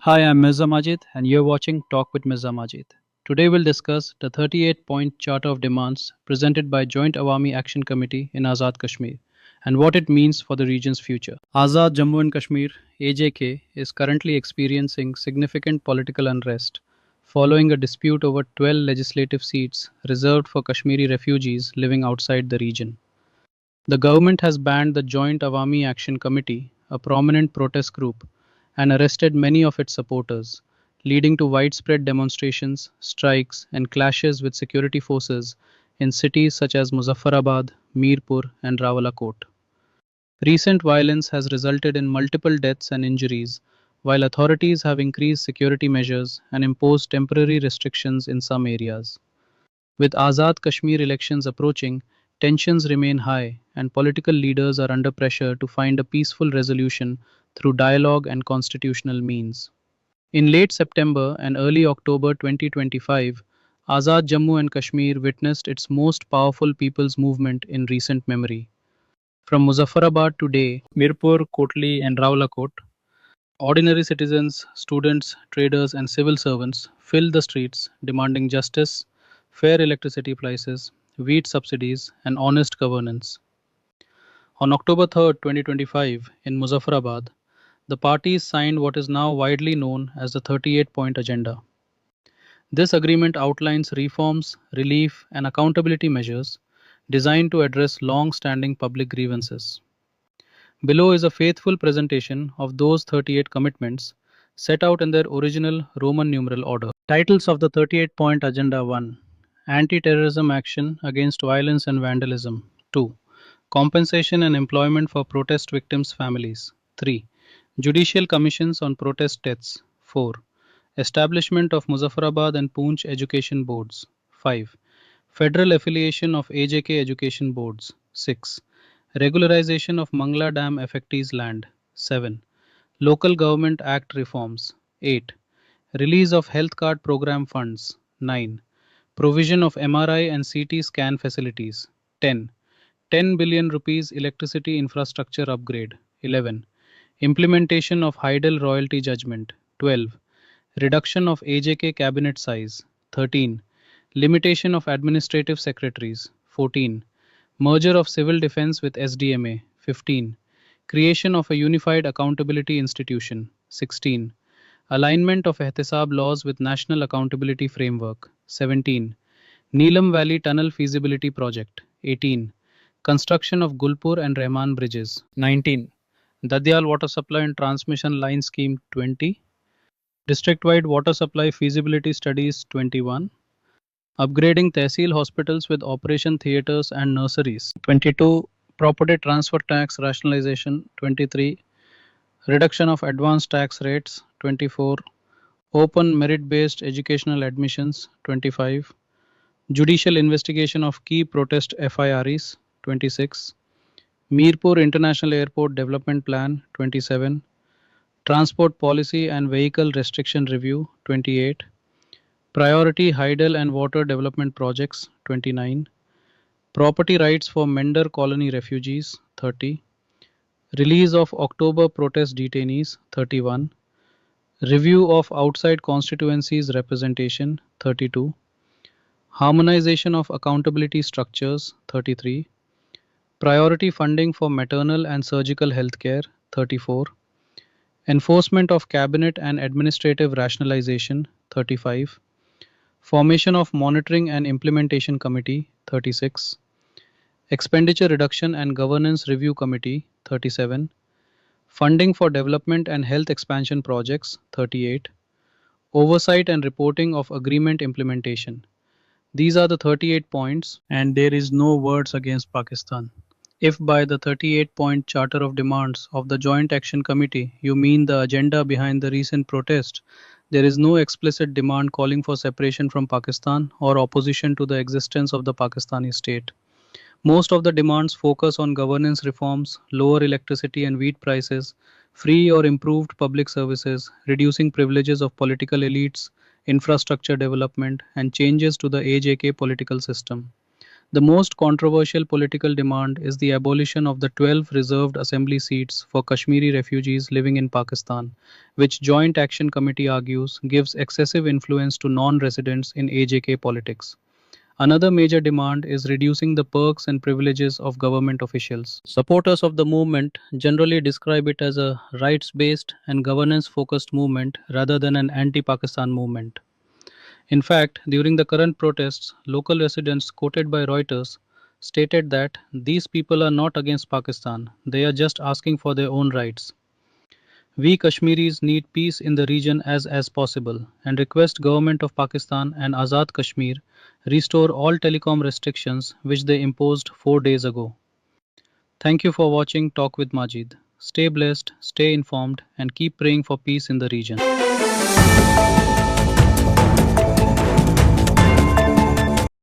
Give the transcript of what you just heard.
Hi, I'm Mirza Majid, and you're watching Talk with Mirza Majid. Today we'll discuss the 38-point Charter of Demands presented by Joint Awami Action Committee in Azad Kashmir and what it means for the region's future. Azad Jammu and Kashmir (AJK) is currently experiencing significant political unrest following a dispute over 12 legislative seats reserved for Kashmiri refugees living outside the region. The government has banned the Joint Awami Action Committee, a prominent protest group, and arrested many of its supporters, leading to widespread demonstrations, strikes, and clashes with security forces in cities such as Muzaffarabad, Mirpur, and Rawalakot. Recent violence has resulted in multiple deaths and injuries, while authorities have increased security measures and imposed temporary restrictions in some areas. With Azad Kashmir elections approaching, tensions remain high and political leaders are under pressure to find a peaceful resolution through dialogue and constitutional means. In late September and early October 2025, Azad Jammu and Kashmir witnessed its most powerful people's movement in recent memory. From Muzaffarabad to Day, Mirpur, Kotli, and Rawalakot, ordinary citizens, students, traders, and civil servants filled the streets demanding justice, fair electricity prices, wheat subsidies, and honest governance. On October 3, 2025, in Muzaffarabad, the parties signed what is now widely known as the 38-point agenda. This agreement outlines reforms, relief, and accountability measures designed to address long standing public grievances. Below is a faithful presentation of those 38 commitments set out in their original Roman numeral order. Titles of the 38-point Agenda: 1. Anti-terrorism action against violence and vandalism. 2. Compensation and employment for protest victims' families. 3. Judicial commissions on protest deaths. 4. Establishment of Muzaffarabad and Poonch education boards. 5. Federal affiliation of AJK education boards. 6. Regularization of Mangla Dam affectees' land. 7. Local Government Act reforms. 8. Release of health card program funds. 9. Provision of MRI and CT scan facilities. 10. 10 billion rupees electricity infrastructure upgrade. 11. Implementation of Heidel royalty judgment. 12. Reduction of AJK cabinet size. 13. Limitation of administrative secretaries. 14. Merger of civil defense with SDMA. 15. Creation of a unified accountability institution. 16. Alignment of Ehtisab laws with National Accountability Framework. 17. Neelam Valley Tunnel Feasibility Project. 18. Construction of Gulpur and Rahman bridges. 19. Dadyal Water Supply and Transmission Line Scheme 20. District-wide water supply feasibility studies 21. Upgrading Tehsil hospitals with operation theatres and nurseries 22. Property transfer tax rationalization 23. Reduction of advance tax rates 24. Open merit-based educational admissions 25. Judicial investigation of key protest FIRs 26. Mirpur International Airport Development Plan 27. Transport Policy and Vehicle Restriction Review 28. Priority Hydel and Water Development Projects 29. Property Rights for Mender Colony Refugees 30. Release of October Protest Detainees 31. Review of Outside Constituencies Representation 32. Harmonization of Accountability Structures 33. Priority Funding for Maternal and Surgical Healthcare 34. Enforcement of Cabinet and Administrative Rationalization 35. Formation of Monitoring and Implementation Committee 36. Expenditure Reduction and Governance Review Committee 37. Funding for Development and Health Expansion Projects 38. Oversight and Reporting of Agreement Implementation. These are the 38 points, and there is no words against Pakistan. If by the 38-point Charter of Demands of the Joint Action Committee you mean the agenda behind the recent protest, there is no explicit demand calling for separation from Pakistan or opposition to the existence of the Pakistani state. Most of the demands focus on governance reforms, lower electricity and wheat prices, free or improved public services, reducing privileges of political elites, infrastructure development, and changes to the AJK political system. The most controversial political demand is the abolition of the 12 reserved assembly seats for Kashmiri refugees living in Pakistan, which Joint Action Committee argues gives excessive influence to non-residents in AJK politics. Another major demand is reducing the perks and privileges of government officials. Supporters of the movement generally describe it as a rights based and governance focused movement rather than an anti Pakistan movement. In fact, during the current protests, local residents quoted by Reuters stated that these people are not against Pakistan, they are just asking for their own rights. We Kashmiris need peace in the region as possible and request Government of Pakistan and Azad Kashmir restore all telecom restrictions which they imposed 4 days ago. Thank you for watching Talk with Majid. Stay blessed, stay informed and keep praying for peace in the region.